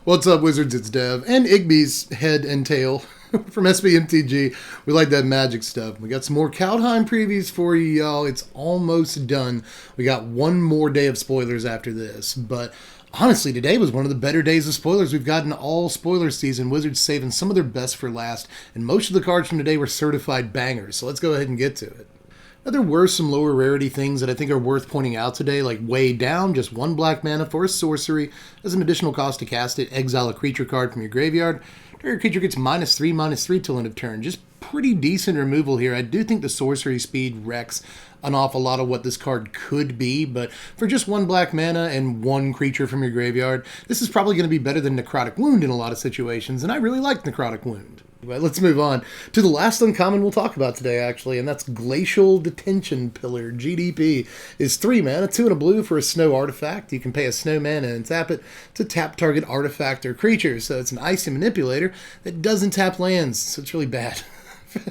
What's up, Wizards? It's Dev and Igby's head and tail from Mtg. We like that magic stuff. We got some more Kaldheim previews for you, y'all. It's almost done. We got one more day of spoilers after this, but honestly, today was one of the better days of spoilers we've gotten all spoiler season. Wizards saving some of their best for last, and most of the cards from today were certified bangers, so let's go ahead and get to it. Now, there were some lower rarity things that I think are worth pointing out today, like way down, just 1 black mana for a sorcery. As an additional cost to cast it, exile a creature card from your graveyard. Your creature gets -3/-3 till end of turn. Just pretty decent removal here. I do think the sorcery speed wrecks an awful lot of what this card could be, but for just 1 black mana and 1 creature from your graveyard, this is probably going to be better than Necrotic Wound in a lot of situations, and I really like Necrotic Wound. But let's move on to the last uncommon we'll talk about today, actually, and that's Glacial Detention Pillar. GDP is 3 mana, 2 and a blue for a snow artifact. You can pay a snow mana and tap it to tap target artifact or creature. So it's an icy manipulator that doesn't tap lands, so it's really bad.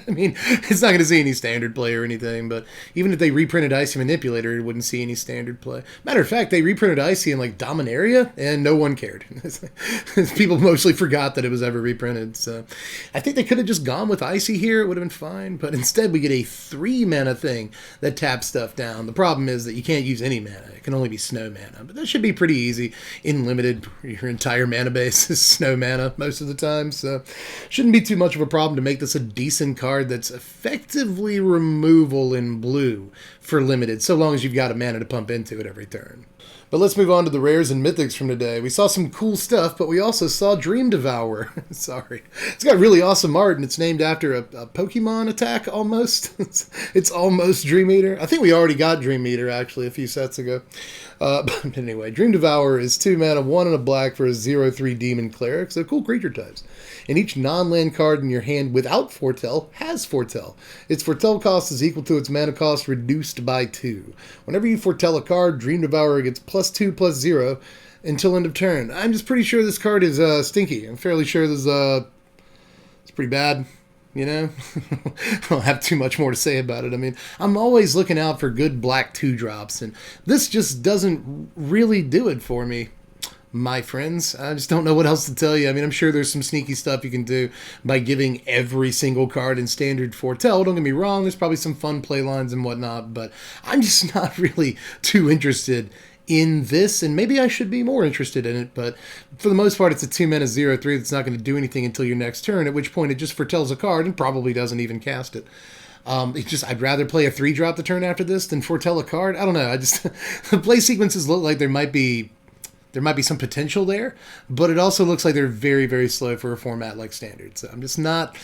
I mean, it's not going to see any standard play or anything, but even if they reprinted Icy Manipulator, it wouldn't see any standard play. Matter of fact, they reprinted Icy in, like, Dominaria, and no one cared. People mostly forgot that it was ever reprinted, so I think they could have just gone with Icy here. It would have been fine, but instead we get a 3-mana thing that taps stuff down. The problem is that you can't use any mana. It can only be snow mana, but that should be pretty easy. In limited, your entire mana base is snow mana most of the time, so shouldn't be too much of a problem to make this a decent card that's effectively removal in blue for limited, so long as you've got a mana to pump into it every turn. But let's move on to the rares and mythics from today. We saw some cool stuff, but we also saw Dream Devourer. Sorry. It's got really awesome art, and it's named after a Pokemon attack, almost. It's almost Dream Eater. I think we already got Dream Eater, actually, a few sets ago. But anyway, Dream Devourer is 2 mana, 1 and a black for a 0/3 Demon Cleric, so cool creature types. And each non-land card in your hand without Foretell has Foretell. Its Foretell cost is equal to its mana cost reduced by 2. Whenever you foretell a card, Dream Devourer gets +2/+0 until end of turn. I'm just pretty sure this card is stinky. I'm fairly sure this it's pretty bad. You know, I don't have too much more to say about it. I mean, I'm always looking out for good black 2-drops, and this just doesn't really do it for me, my friends. I just don't know what else to tell you. I mean, I'm sure there's some sneaky stuff you can do by giving every single card in standard Foretell. Don't get me wrong, there's probably some fun play lines and whatnot, but I'm just not really too interested in this, and maybe I should be more interested in it, but for the most part, it's a 2 mana 0/3 that's not going to do anything until your next turn, at which point it just foretells a card and probably doesn't even cast it. I'd rather play a 3-drop the turn after this than foretell a card. I don't know. The play sequences look like there might be some potential there, but it also looks like they're very, very slow for a format like Standard. So I'm just not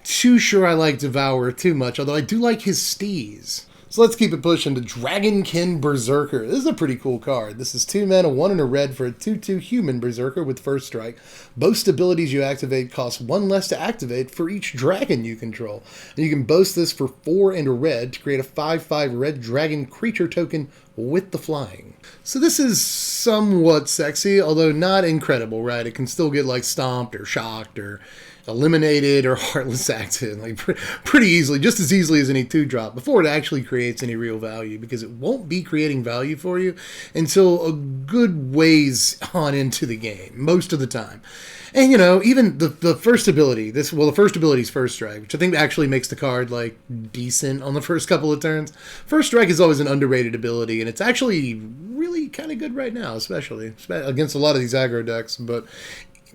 too sure I like Devourer too much, although I do like his steez. So let's keep it pushing to Dragonkin Berserker. This is a pretty cool card. This is 2 mana, 1 and a red for a 2/2 human Berserker with first strike. Boast abilities you activate cost 1 less to activate for each dragon you control. And you can boast this for 4 and a red to create a 5/5 red dragon creature token with the flying. So this is somewhat sexy, although not incredible, right? It can still get like stomped or shocked or eliminated or heartless acted, like pretty easily, just as easily as any 2-drop, before it actually creates any real value, because it won't be creating value for you until a good ways on into the game, most of the time. And, you know, even the first ability, the first ability is First Strike, which I think actually makes the card, like, decent on the first couple of turns. First Strike is always an underrated ability, and it's actually really kind of good right now, especially against a lot of these aggro decks, but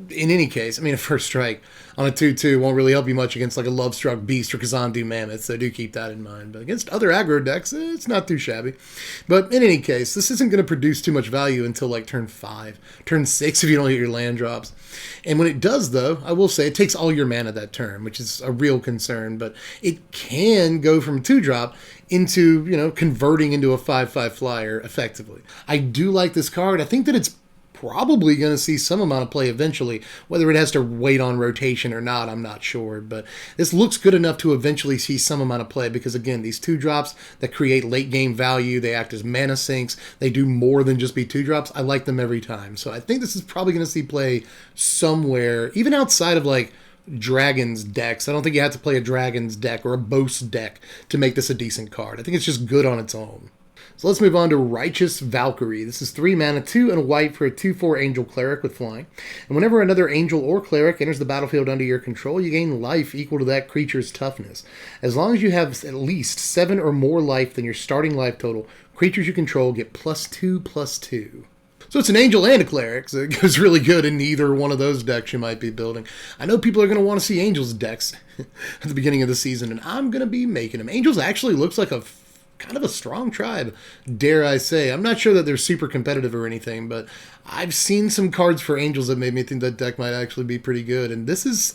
in any case, I mean, a First Strike on a 2/2 won't really help you much against like a Lovestruck Beast or Kazandu Mammoth, so do keep that in mind. But against other aggro decks, it's not too shabby. But in any case, this isn't going to produce too much value until like turn 5, turn 6 if you don't get your land drops. And when it does, though, I will say it takes all your mana that turn, which is a real concern. But it can go from 2-drop into, you know, converting into a 5/5 flyer effectively. I do like this card. I think that it's probably going to see some amount of play eventually. Whether it has to wait on rotation or not, I'm not sure. But this looks good enough to eventually see some amount of play because, again, these 2-drops that create late-game value, they act as mana sinks. They do more than just be 2-drops. I like them every time. So I think this is probably going to see play somewhere, even outside of, like, Dragons decks. I don't think you have to play a Dragons deck or a Boast deck to make this a decent card. I think it's just good on its own. So let's move on to Righteous Valkyrie. This is 3 mana, 2 and a white for a 2/4 Angel Cleric with flying. And whenever another Angel or Cleric enters the battlefield under your control, you gain life equal to that creature's toughness. As long as you have at least 7 or more life than your starting life total, creatures you control get +2/+2. So it's an Angel and a Cleric, so it goes really good in either one of those decks you might be building. I know people are going to want to see Angels decks at the beginning of the season, and I'm going to be making them. Angels actually looks like a kind of a strong tribe, dare I say. I'm not sure that they're super competitive or anything, but I've seen some cards for Angels that made me think that deck might actually be pretty good, and this is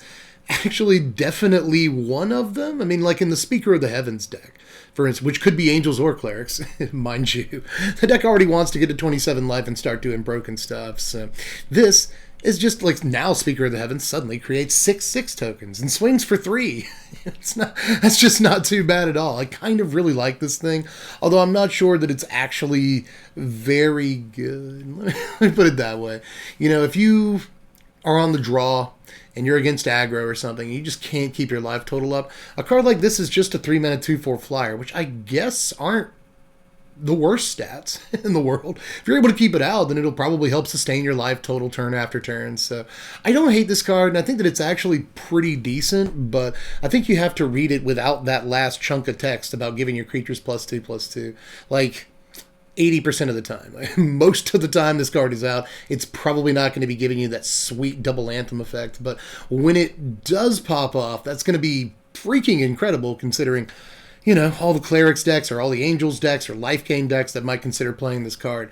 actually definitely one of them. I mean, like in the Speaker of the Heavens deck, for instance, which could be Angels or Clerics, mind you. The deck already wants to get to 27 life and start doing broken stuff, so this is just like now Speaker of the Heavens suddenly creates 6/6 tokens and swings for 3. That's just not too bad at all. I kind of really like this thing, although I'm not sure that it's actually very good. Let me put it that way. You know, if you are on the draw and you're against aggro or something, you just can't keep your life total up, a card like this is just a 3 mana 2/4 flyer, which I guess aren't the worst stats in the world. If you're able to keep it out, then it'll probably help sustain your life total turn after turn. So I don't hate this card, and I think that it's actually pretty decent, but I think you have to read it without that last chunk of text about giving your creatures +2/+2. Like 80% of the time. Most of the time this card is out, it's probably not going to be giving you that sweet double anthem effect, but when it does pop off, that's going to be freaking incredible considering, you know, all the Clerics decks or all the Angels decks or life gain decks that might consider playing this card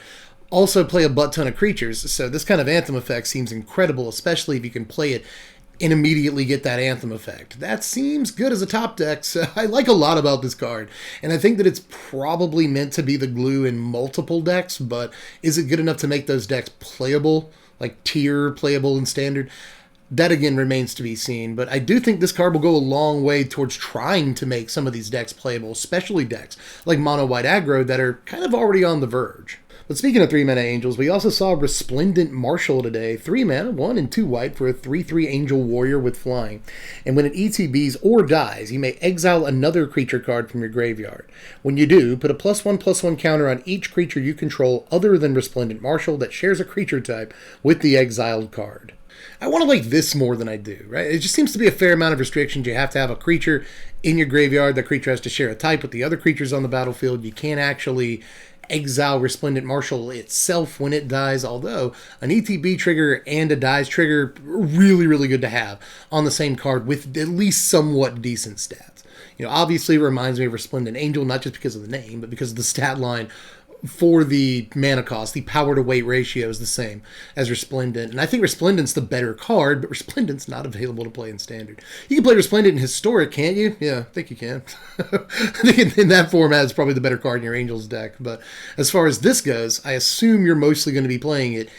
also play a butt ton of creatures, so this kind of anthem effect seems incredible, especially if you can play it and immediately get that anthem effect. That seems good as a top deck, so I like a lot about this card, and I think that it's probably meant to be the glue in multiple decks, but is it good enough to make those decks playable, like tier playable and standard? That again remains to be seen, but I do think this card will go a long way towards trying to make some of these decks playable, especially decks like mono white aggro that are kind of already on the verge. But speaking of 3 mana Angels, we also saw Resplendent Marshal today. 3 mana, 1 and 2 white for a 3/3 Angel Warrior with flying. And when it ETBs or dies, you may exile another creature card from your graveyard. When you do, put a +1/+1 counter on each creature you control other than Resplendent Marshal that shares a creature type with the exiled card. I want to like this more than I do, right? It just seems to be a fair amount of restrictions. You have to have a creature in your graveyard. That creature has to share a type with the other creatures on the battlefield. You can't actually exile Resplendent Marshal itself when it dies, although an ETB trigger and a dies trigger are really, really good to have on the same card with at least somewhat decent stats. You know, obviously it reminds me of Resplendent Angel, not just because of the name, but because of the stat line for the mana cost. The power to weight ratio is the same as Resplendent, and I think Resplendent's the better card, but Resplendent's not available to play in Standard. You can play Resplendent in Historic, can't you? Yeah, I think you can. I think in that format it's probably the better card in your Angels deck, but as far as this goes, I assume you're mostly going to be playing it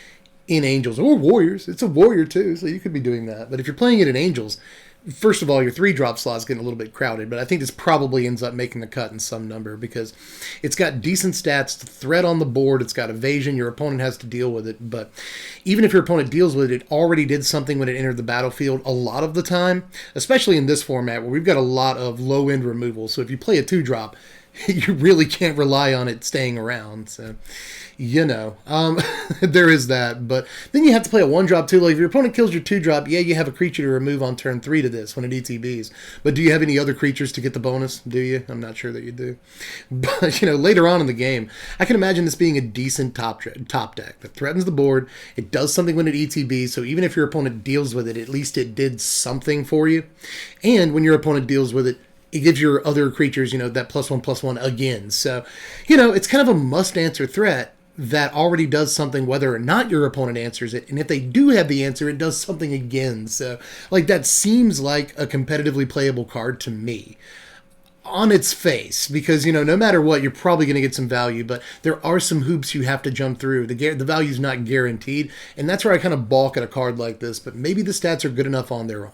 in Angels or Warriors. It's a Warrior too, so you could be doing that, but if you're playing it in Angels, first of all, your 3-drop slot is getting a little bit crowded, but I think this probably ends up making the cut in some number because it's got decent stats, threat on the board, it's got evasion, your opponent has to deal with it, but even if your opponent deals with it, it already did something when it entered the battlefield a lot of the time, especially in this format where we've got a lot of low-end removal, so if you play a 2-drop, you really can't rely on it staying around, so you know, there is that. But then you have to play a 1-drop too. Like if your opponent kills your 2-drop, yeah, you have a creature to remove on turn 3 to this when it ETBs. But do you have any other creatures to get the bonus? Do you? I'm not sure that you do. But you know, later on in the game, I can imagine this being a decent top deck that threatens the board. It does something when it ETBs, so even if your opponent deals with it, at least it did something for you. And when your opponent deals with it, it gives your other creatures, you know, that +1/+1 again. So, you know, it's kind of a must-answer threat that already does something whether or not your opponent answers it, and if they do have the answer, it does something again. So, like, that seems like a competitively playable card to me on its face, because, you know, no matter what, you're probably going to get some value, but there are some hoops you have to jump through. The value's not guaranteed, and that's where I kind of balk at a card like this, but maybe the stats are good enough on their own.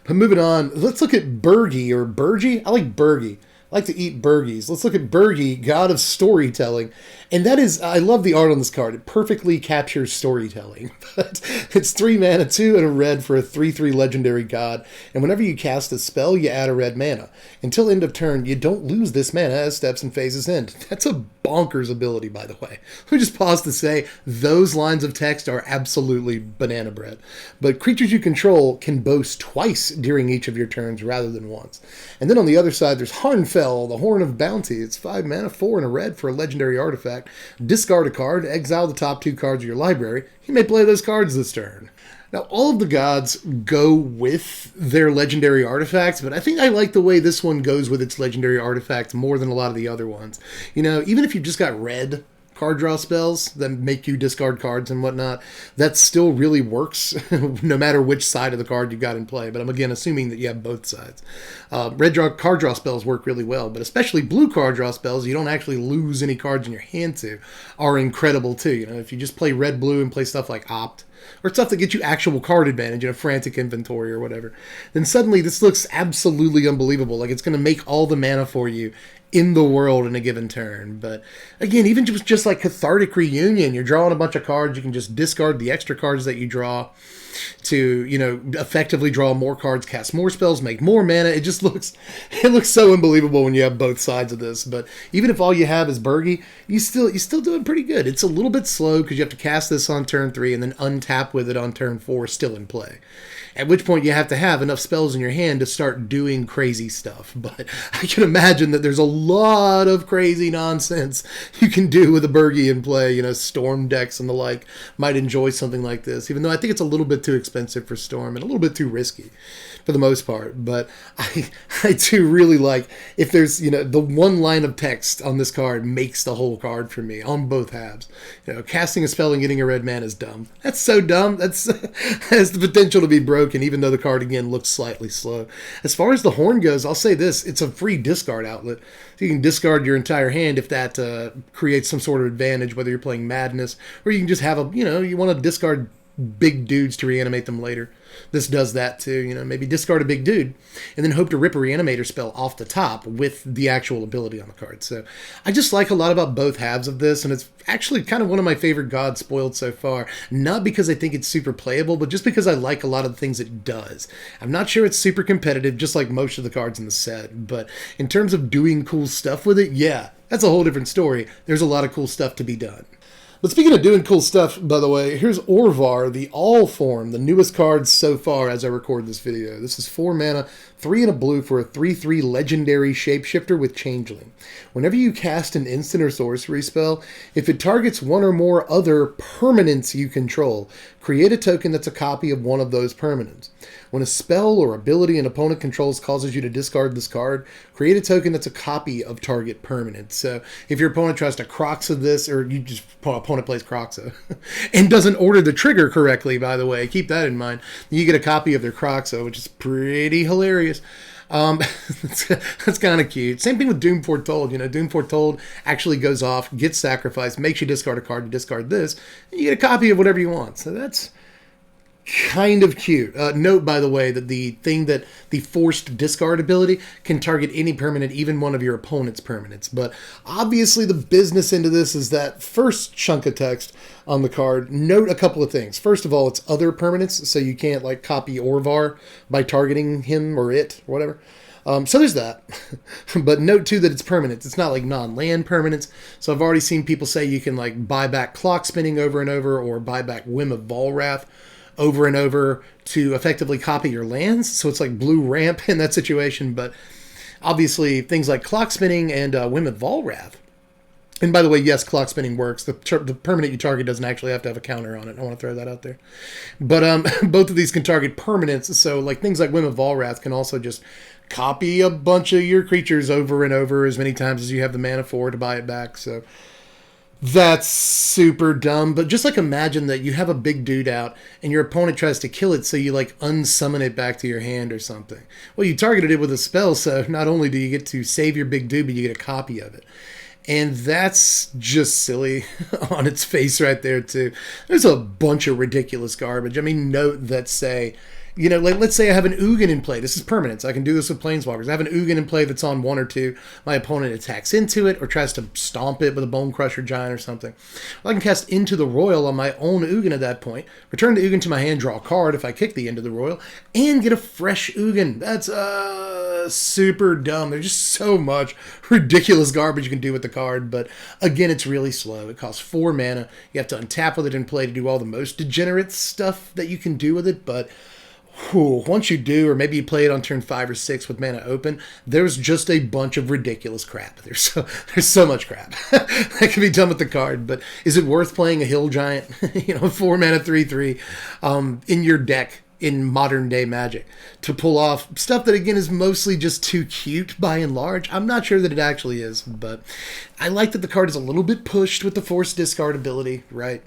But moving on, let's look at Birgi, or Birgi? I like Birgi. like to eat Birgis. Let's look at Birgi, God of Storytelling. And that is, I love the art on this card. It perfectly captures storytelling. But it's 3 mana, 2 and a red for a 3/3 legendary god. And whenever you cast a spell, you add a red mana. Until end of turn, you don't lose this mana as steps and phases end. That's a bonkers ability, by the way. Let me just pause to say, those lines of text are absolutely banana bread. But creatures you control can boast twice during each of your turns rather than once. And then on the other side, there's Harnfell, the Horn of Bounty. It's 5 mana, 4 and a red for a legendary artifact. Discard a card, exile the top 2 cards of your library. You may play those cards this turn. Now, all of the gods go with their legendary artifacts, but I think I like the way this one goes with its legendary artifacts more than a lot of the other ones. You know, even if you've just got red card draw spells that make you discard cards and whatnot, that still really works no matter which side of the card you've got in play. But I'm again assuming that you have both sides. Card draw spells work really well, but especially blue card draw spells you don't actually lose any cards in your hand to are incredible too. You know, if you just play red blue and play stuff like Opt, or stuff that gets you actual card advantage in a frantic inventory or whatever, then suddenly this looks absolutely unbelievable. Like it's going to make all the mana for you in the world in a given turn. But again, even just like Cathartic Reunion, you're drawing a bunch of cards, you can just discard the extra cards that you draw to, you know, effectively draw more cards, cast more spells, make more mana. It just looks, it looks so unbelievable when you have both sides of this. But even if all you have is Birgi, you're still doing pretty good. It's a little bit slow because you have to cast this on turn 3 and then untap with it on turn 4 still in play. At which point you have to have enough spells in your hand to start doing crazy stuff. But I can imagine that there's a lot of crazy nonsense you can do with a Birgi in play. You know, Storm decks and the like might enjoy something like this, even though I think it's a little bit too expensive for Storm and a little bit too risky for the most part. But I do really like, if there's, you know, the one line of text on this card makes the whole card for me on both halves. You know, casting a spell and getting a red mana is dumb. That's so dumb. That's has the potential to be broken, even though the card again looks slightly slow. As far as the horn goes, I'll say this: it's a free discard outlet. So you can discard your entire hand if that creates some sort of advantage, whether you're playing Madness or you can just have a, you know, you want to discard big dudes to reanimate them later. This does that too, you know, maybe discard a big dude and then hope to rip a reanimator spell off the top with the actual ability on the card. So I just like a lot about both halves of this, and it's actually kind of one of my favorite gods spoiled so far. Not because I think it's super playable, but just because I like a lot of the things it does. I'm not sure it's super competitive, just like most of the cards in the set, but in terms of doing cool stuff with it, yeah, that's a whole different story. There's a lot of cool stuff to be done. But speaking of doing cool stuff, by the way, here's Orvar, the All form, the newest card so far as I record this video. This is 4 mana, 3 and a blue for a 3/3 legendary shapeshifter with Changeling. Whenever you cast an instant or sorcery spell, if it targets one or more other permanents you control, create a token that's a copy of one of those permanents. When a spell or ability an opponent controls causes you to discard this card, create a token that's a copy of target permanent. So if your opponent tries to Croxa this, or you just opponent plays Croxa and doesn't order the trigger correctly, by the way, keep that in mind, you get a copy of their Croxa, which is pretty hilarious. That's kind of cute. Same thing with Doom Foretold. You know, Doom Foretold actually goes off, gets sacrificed, makes you discard a card, you discard this, and you get a copy of whatever you want. So that's kind of cute. Note, by the way, that the forced discard ability can target any permanent, even one of your opponent's permanents. But obviously the business into this is that first chunk of text on the card. Note a couple of things. First of all, it's other permanents, so you can't like copy Orvar by targeting him or it or whatever. So there's that. But note too that it's permanent. It's not like non-land permanents. So I've already seen people say you can like buy back Clock Spinning over and over, or buy back Whim of Volrath over and over to effectively copy your lands. So it's like blue ramp in that situation. But obviously things like Clock Spinning and Whim of Volrath. And by the way, yes, Clock Spinning works. The permanent you target doesn't actually have to have a counter on it. I want to throw that out there. But both of these can target permanents. So like things like Whim of Volrath can also just copy a bunch of your creatures over and over as many times as you have the mana for to buy it back. So that's super dumb. But just like imagine that you have a big dude out and your opponent tries to kill it, so you like unsummon it back to your hand or something. Well, you targeted it with a spell, so not only do you get to save your big dude, but you get a copy of it. And that's just silly on its face right there too. There's a bunch of ridiculous garbage. I mean, note that say You know, like let's say I have an Ugin in play. This is permanent, so I can do this with Planeswalkers. I have an Ugin in play that's on 1 or 2. My opponent attacks into it or tries to stomp it with a Bone Crusher Giant or something. Well, I can cast Into the Royal on my own Ugin at that point, return the Ugin to my hand, draw a card if I kick the Into the Royal, and get a fresh Ugin. That's super dumb. There's just so much ridiculous garbage you can do with the card, but again, it's really slow. It costs 4 mana. You have to untap with it in play to do all the most degenerate stuff that you can do with it, but once you do, or maybe you play it on turn 5 or 6 with mana open, there's just a bunch of ridiculous crap. There's so much crap that can be done with the card. But is it worth playing a Hill Giant, 4 mana 3/3 in your deck in modern day Magic to pull off stuff that again is mostly just too cute by and large? I'm not sure that it actually is, but I like that the card is a little bit pushed with the forced discard ability, right?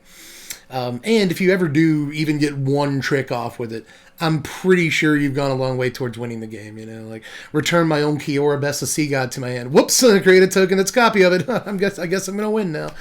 And if you ever do even get one trick off with it, I'm pretty sure you've gone a long way towards winning the game, like return my own Kiora Best of Sea God to my hand. Whoops, create a token that's a copy of it. I guess I'm going to win now.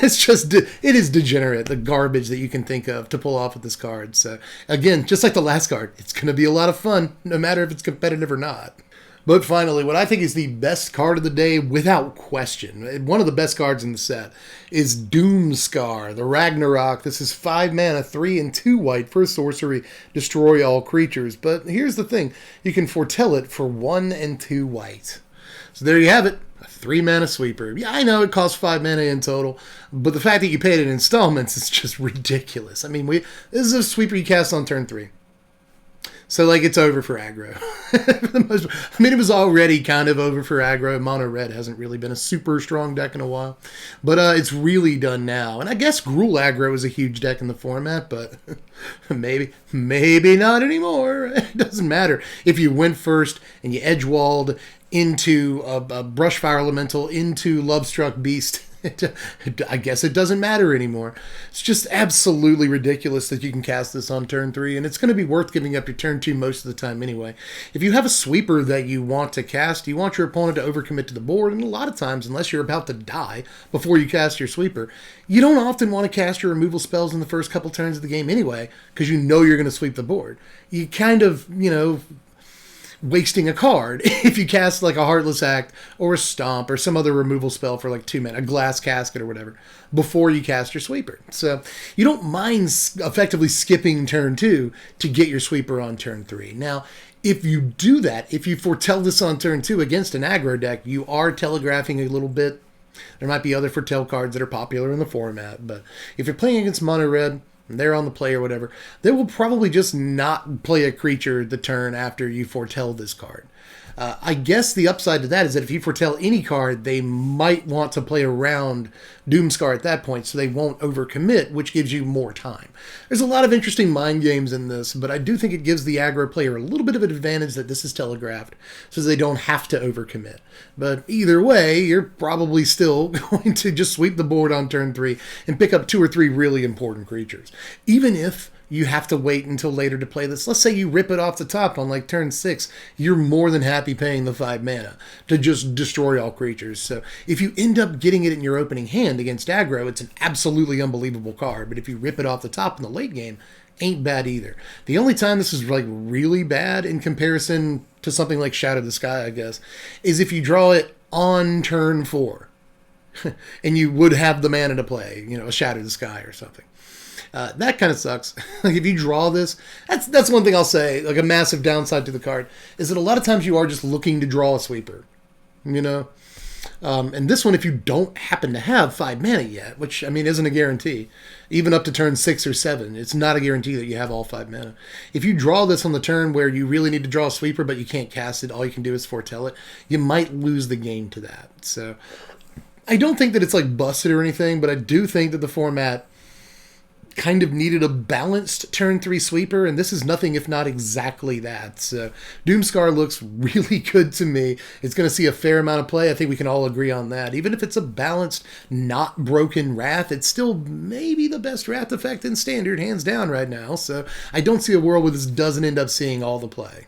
It's just, it is degenerate, the garbage that you can think of to pull off with this card. So again, just like the last card, it's going to be a lot of fun, no matter if it's competitive or not. But finally, what I think is the best card of the day, without question, one of the best cards in the set, is Doomskar, the Ragnarok. This is 5 mana, 3 and 2 white for a sorcery, destroy all creatures. But here's the thing, you can foretell it for 1 and 2 white. So there you have it, a 3 mana sweeper. Yeah, I know it costs 5 mana in total, but the fact that you paid it in installments is just ridiculous. I mean, this is a sweeper you cast on turn 3. So, it's over for aggro. For the most part. I mean, it was already kind of over for aggro. Mono Red hasn't really been a super strong deck in a while. But it's really done now. And I guess Gruul aggro is a huge deck in the format, but maybe not anymore. It doesn't matter. If you went first and you edgewalled into a Brushfire Elemental, into Lovestruck Beast, I guess it doesn't matter anymore. It's just absolutely ridiculous that you can cast this on turn 3, and it's going to be worth giving up your turn 2 most of the time anyway. If you have a sweeper that you want to cast, you want your opponent to overcommit to the board, and a lot of times, unless you're about to die before you cast your sweeper, you don't often want to cast your removal spells in the first couple turns of the game anyway, because you know you're going to sweep the board. You kind of, wasting a card if you cast a Heartless Act or a Stomp or some other removal spell for 2 mana, a Glass Casket or whatever, before you cast your sweeper. So you don't mind effectively skipping turn 2 to get your sweeper on turn 3. Now, if you do that, if you foretell this on turn 2 against an aggro deck, you are telegraphing a little bit. There might be other foretell cards that are popular in the format, but if you're playing against Mono Red, they're on the play or whatever, they will probably just not play a creature the turn after you foretell this card. I guess the upside to that is that if you foretell any card, they might want to play around Doomscar at that point, so they won't overcommit, which gives you more time. There's a lot of interesting mind games in this, but I do think it gives the aggro player a little bit of an advantage that this is telegraphed, so they don't have to overcommit. But either way, you're probably still going to just sweep the board on turn 3 and pick up 2 or 3 really important creatures. Even if you have to wait until later to play this. Let's say you rip it off the top on turn 6. You're more than happy paying the 5 mana to just destroy all creatures. So if you end up getting it in your opening hand against aggro, it's an absolutely unbelievable card. But if you rip it off the top in the late game, ain't bad either. The only time this is really bad in comparison to something like Shadow the Sky, I guess, is if you draw it on turn 4. And you would have the mana to play, a Shadow the Sky or something. That kind of sucks. If you draw this, that's one thing I'll say, a massive downside to the card, is that a lot of times you are just looking to draw a sweeper, And this one, if you don't happen to have 5 mana yet, which, isn't a guarantee, even up to turn 6 or 7, it's not a guarantee that you have all 5 mana. If you draw this on the turn where you really need to draw a sweeper, but you can't cast it, all you can do is foretell it, you might lose the game to that. So I don't think that it's busted or anything, but I do think that the format kind of needed a balanced turn 3 sweeper, and this is nothing if not exactly that. So Doomscar looks really good to me. It's going to see a fair amount of play. I think we can all agree on that. Even if it's a balanced, not broken Wrath, it's still maybe the best Wrath effect in Standard, hands down right now. So I don't see a world where this doesn't end up seeing all the play.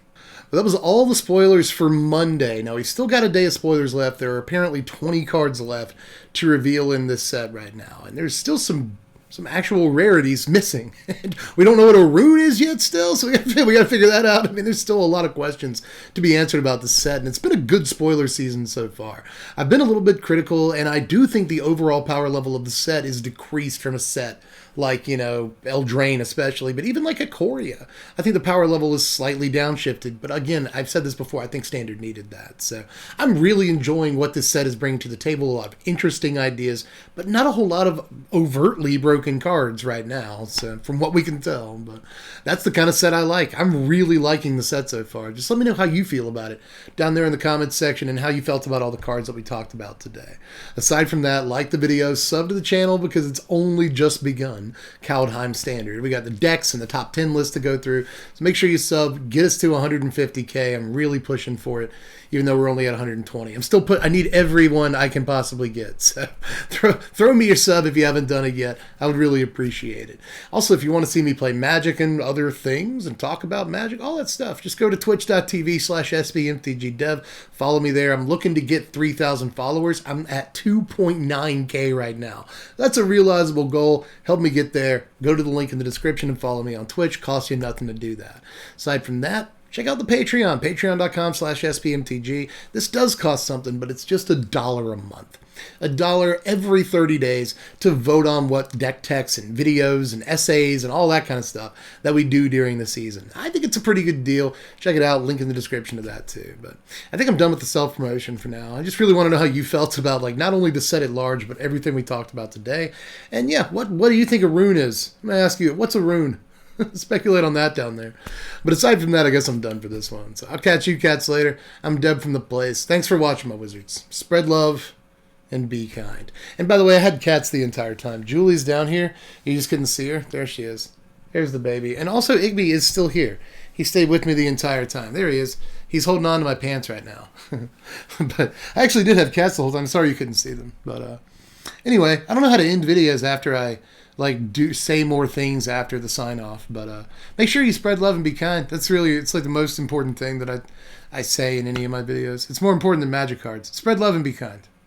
But that was all the spoilers for Monday. Now, we've still got a day of spoilers left. There are apparently 20 cards left to reveal in this set right now. And there's still some some actual rarities missing. And we don't know what a rune is yet still, so we got to figure that out. I mean, there's still a lot of questions to be answered about the set, and it's been a good spoiler season so far. I've been a little bit critical, and I do think the overall power level of the set is decreased from a set like, you know, Eldraine especially, but even like Ikoria. I think the power level is slightly downshifted, but again, I've said this before, I think Standard needed that. So I'm really enjoying what this set is bringing to the table. A lot of interesting ideas, but not a whole lot of overtly broken cards right now, so from what we can tell. But that's the kind of set I like. I'm really liking the set so far. Just let me know how you feel about it down there in the comments section, and how you felt about all the cards that we talked about today. Aside from that, like the video, sub to the channel because it's only just begun. Kaldheim Standard. We got the decks and the top 10 list to go through. So make sure you sub. Get us to 150K. I'm really pushing for it, even though we're only at 120. I need everyone I can possibly get. So throw me your sub if you haven't done it yet. I would really appreciate it. Also, if you want to see me play Magic and other things and talk about Magic, all that stuff, just go to twitch.tv/SBMTGDev. Follow me there. I'm looking to get 3,000 followers. I'm at 2.9K right now. That's a realizable goal. Help me get there. Go to the link in the description and follow me on Twitch. Costs you nothing to do that. Aside from that, check out the Patreon, patreon.com/SBMTG. This does cost something, but it's just $1 a month. $1 every 30 days to vote on what deck techs and videos and essays and all that kind of stuff that we do during the season. I think it's a pretty good deal. Check it out. Link in the description of that too. But I think I'm done with the self-promotion for now. I just really want to know how you felt about, like, not only the set at large, but everything we talked about today. And yeah, what do you think a rune is? I'm going to ask you, what's a rune? Speculate on that down there. But aside from that, I guess I'm done for this one. So I'll catch you cats later. I'm Deb from The Place. Thanks for watching, my wizards. Spread love and be kind. And by the way, I had cats the entire time. Julie's down here. You just couldn't see her. There she is. There's the baby. And also, Igby is still here. He stayed with me the entire time. There he is. He's holding on to my pants right now. But I actually did have cats the whole time. Sorry you couldn't see them. But anyway, I don't know how to end videos after I say more things after the sign off, but make sure you spread love and be kind. That's really, it's like the most important thing that I say in any of my videos. It's more important than magic cards. Spread love and be kind.